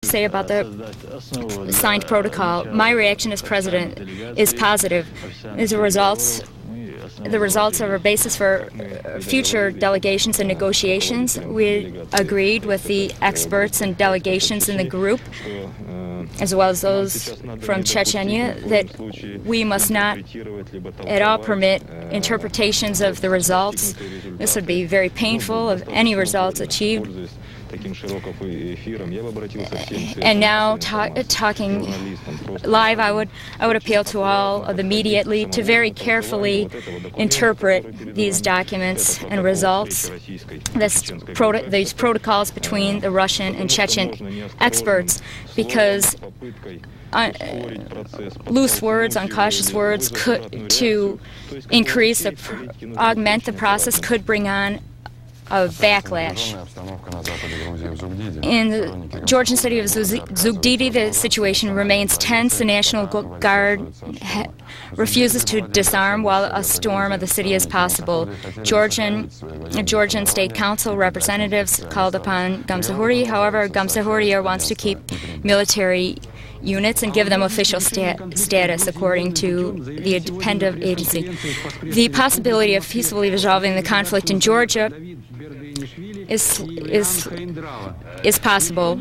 say about the signed protocol. My reaction as president is positive. The results are a basis for future delegations and negotiations. We agreed with the experts and delegations in the group, as well as those from Chechnya, that we must not at all permit interpretations of the results. This would be very painful of any results achieved. And now, talking live, I would appeal to all of the media to very carefully interpret these documents and results, these protocols between the Russian and Chechen experts, because loose words, uncautious words, to augment the process, could bring on a backlash. In the Georgian city of Zugdidi, the situation remains tense. The National Guard refuses to disarm while a storm of the city is possible. Georgian State Council representatives called upon Gamsahurdia. However, Gamsahurdia wants to keep military units and give them official status, according to the independent agency. The possibility of peacefully resolving the conflict in Georgia is possible,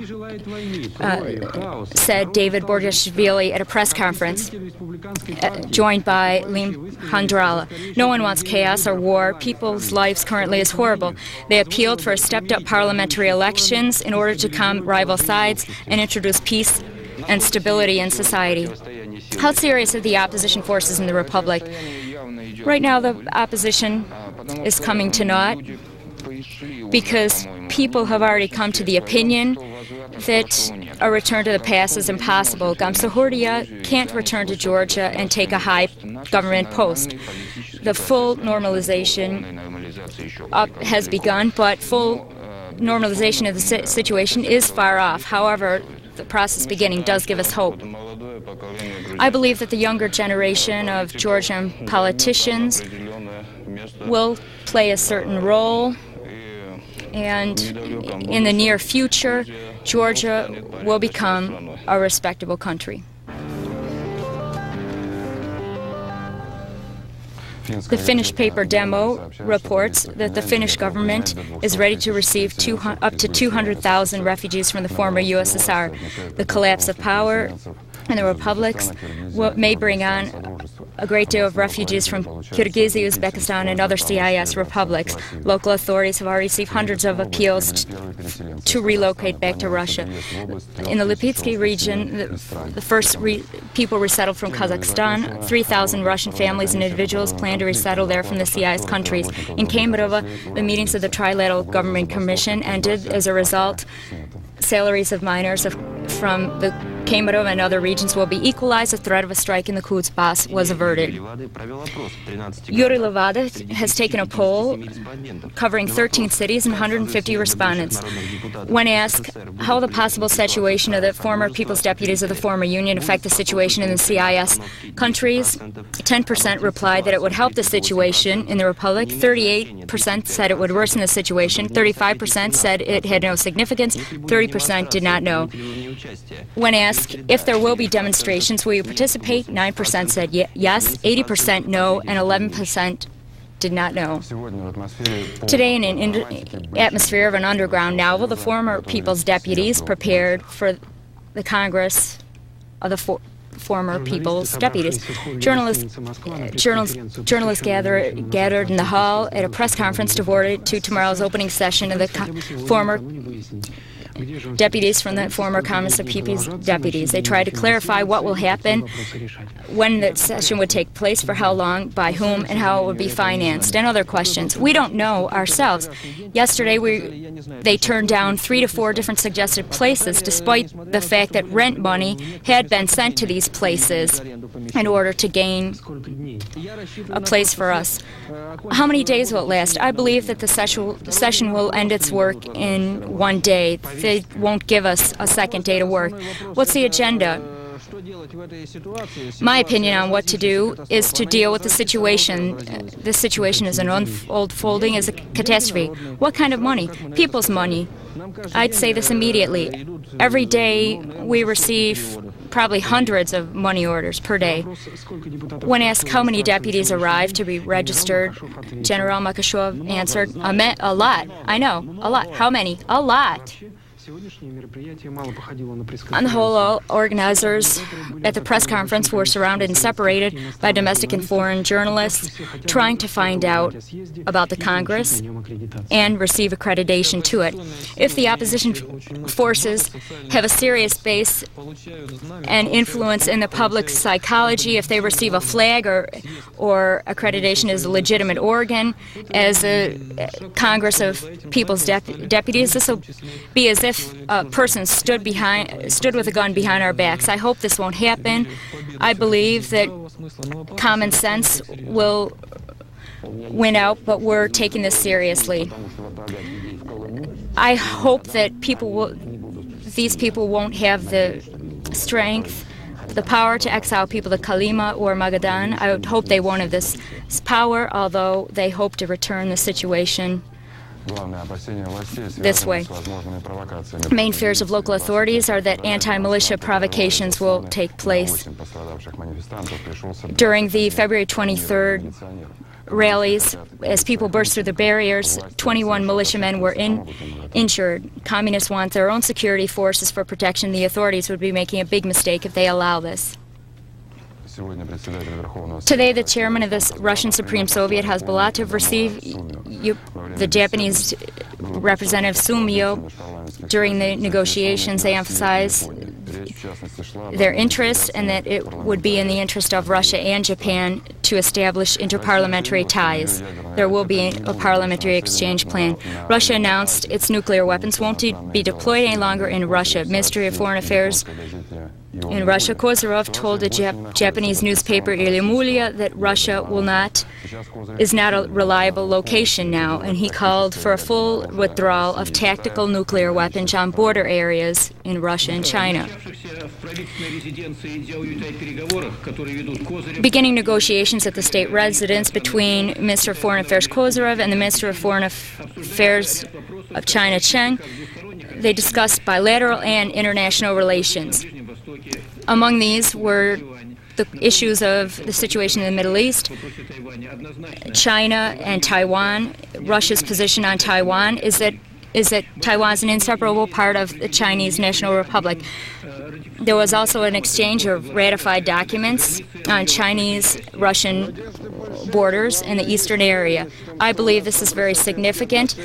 said David Borjashvili at a press conference joined by Lim Handrala. No one wants chaos or war. People's lives currently is horrible. They appealed for stepped-up parliamentary elections in order to calm rival sides and introduce peace and stability in society. How serious are the opposition forces in the Republic? Right now, the opposition is coming to naught because people have already come to the opinion that a return to the past is impossible. Gamsahurdia can't return to Georgia and take a high government post. The full normalization has begun, but full normalization of the situation is far off. However, the process beginning does give us hope. I believe that the younger generation of Georgian politicians will play a certain role, and in the near future, Georgia will become a respectable country. The Finnish paper Demo reports that the Finnish government is ready to receive up to 200,000 refugees from the former USSR. The collapse of power in the republics may bring on a great deal of refugees from Kyrgyzstan, Uzbekistan, and other CIS republics. Local authorities have already received hundreds of appeals to relocate back to Russia. In the Lipetsky region, the first people resettled from Kazakhstan. 3,000 Russian families and individuals plan to resettle there from the CIS countries. In Kemerovo, the meetings of the Trilateral Government Commission ended. As a result, salaries of miners from the Kemerovo and other regions will be equalized. The threat of a strike in the Kudzbas was averted. Yuri Levada has taken a poll covering 13 cities and 150 respondents. When asked how the possible situation of the former People's Deputies of the former Union affect the situation in the CIS countries, 10% replied that it would help the situation in the Republic, 38% said it would worsen the situation, 35% said it had no significance, 30% did not know. When asked if there will be demonstrations, will you participate, 9% said yes, 80% no, and 11% did not know. Today, in an atmosphere of an underground novel, the former People's Deputies prepared for the Congress of the former People's Deputies. Journalists gathered in the hall at a press conference devoted to tomorrow's opening session of the former deputies from the former Congress of People's Deputies. They tried to clarify what will happen, when the session would take place, for how long, by whom, and how it would be financed, and other questions. We don't know ourselves. Yesterday, they turned down 3 to 4 different suggested places, despite the fact that rent money had been sent to these places in order to gain a place for us. How many days will it last? I believe that the session will end its work in one day. They won't give us a second day to work. What's the agenda? My opinion on what to do is to deal with the situation. This situation is an unfolding as a catastrophe. What kind of money? People's money. I'd say this immediately. Every day we receive probably hundreds of money orders per day. When asked how many deputies arrived to be registered, General Makashov answered, a lot. I know, a lot. How many? A lot. On the whole, all organizers at the press conference were surrounded and separated by domestic and foreign journalists trying to find out about the Congress and receive accreditation to it. If the opposition forces have a serious base and influence in the public psychology, if they receive a flag or accreditation as a legitimate organ, as a Congress of People's Deputies, this will be as if a person stood with a gun behind our backs. I hope this won't happen. I believe that common sense will win out, but we're taking this seriously. I hope that these people won't have the strength, the power to exile people to Kalima or Magadan. I would hope they won't have this power, although they hope to return the situation this way. Main fears of local authorities are that anti-militia provocations will take place. During the February 23rd rallies, as people burst through the barriers, 21 militiamen were injured. Communists want their own security forces for protection. The authorities would be making a big mistake if they allow this. Today, the chairman of the Russian Supreme Soviet, Hasbulatov, received the Japanese representative Sumio. During the negotiations, they emphasized their interest and that it would be in the interest of Russia and Japan to establish interparliamentary ties. There will be a parliamentary exchange plan. Russia announced its nuclear weapons won't be deployed any longer in Russia. Ministry of Foreign Affairs in Russia, Kozyrov told the Japanese newspaper Ilyamulia that Russia is not a reliable location now, and he called for a full withdrawal of tactical nuclear weapons on border areas in Russia and China. Beginning negotiations at the state residence between Minister of Foreign Affairs Kozyrov and the Minister of Foreign Affairs of China Cheng, they discussed bilateral and international relations. Among these were the issues of the situation in the Middle East, China and Taiwan. Russia's position on Taiwan is that Taiwan is an inseparable part of the Chinese National Republic. There was also an exchange of ratified documents on Chinese-Russian borders in the eastern area. I believe this is very significant.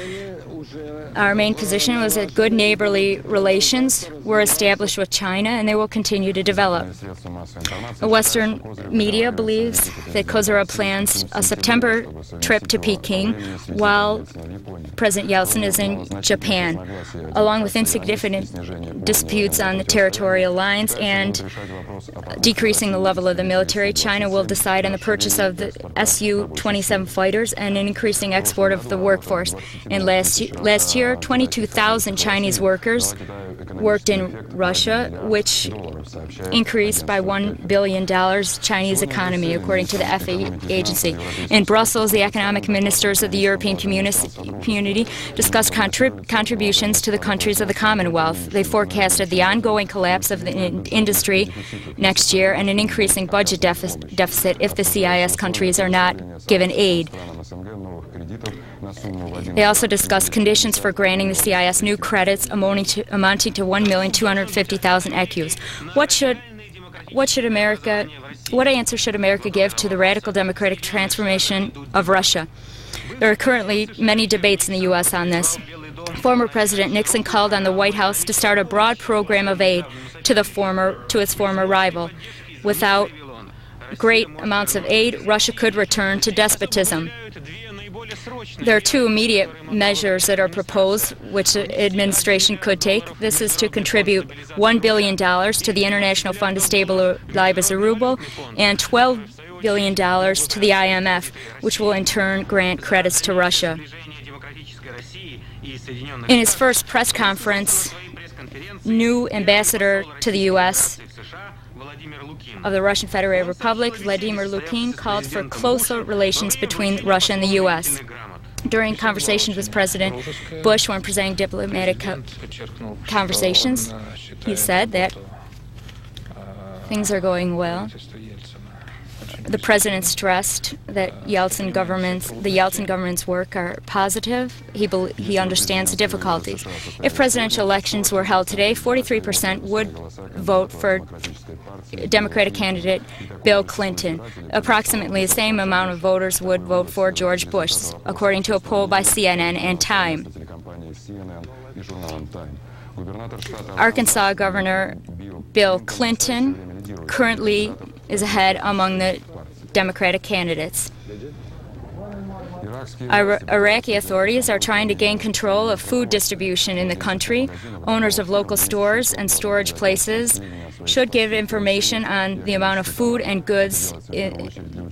Our main position was that good neighborly relations were established with China, and they will continue to develop. The Western media believes that Kozyrov plans a September trip to Peking while President Yeltsin is in Japan. Along with insignificant disputes on the territorial lines and decreasing the level of the military, China will decide on the purchase of the Su-27 fighters and an increasing export of the workforce. And last year, 22,000 Chinese workers worked in Russia, which increased by $1 billion Chinese economy, according to the FA agency. In Brussels, the economic ministers of the European community discussed contributions to the countries of the Commonwealth. They forecasted the ongoing collapse of the industry next year and an increasing budget deficit if the CIS countries are not given aid. They also discussed conditions for granting the CIS new credits amounting to 1,250,000 ECUs. What answer should America give to the radical democratic transformation of Russia? There are currently many debates in the U.S. on this. Former President Nixon called on the White House to start a broad program of aid to its former rival. Without great amounts of aid, Russia could return to despotism. There are two immediate measures that are proposed, which the administration could take. This is to contribute $1 billion to the International Fund to Stabilize the Ruble and $12 billion to the IMF, which will in turn grant credits to Russia. In his first press conference, new ambassador to the U.S., of the Russian Federated Republic, Vladimir Lupin, called for closer relations between Russia and the U.S. During conversations with President Bush when presenting diplomatic conversations, he said that things are going well. The president stressed that the Yeltsin government's work are positive. He understands the difficulties. If presidential elections were held today, 43% would vote for Democratic candidate Bill Clinton. Approximately the same amount of voters would vote for George Bush, according to a poll by CNN and Time. Arkansas Governor Bill Clinton currently is ahead among the Democratic candidates. Iraqi authorities are trying to gain control of food distribution in the country. Owners of local stores and storage places should give information on the amount of food and goods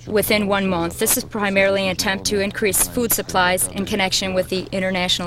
within 1 month. This is primarily an attempt to increase food supplies in connection with the international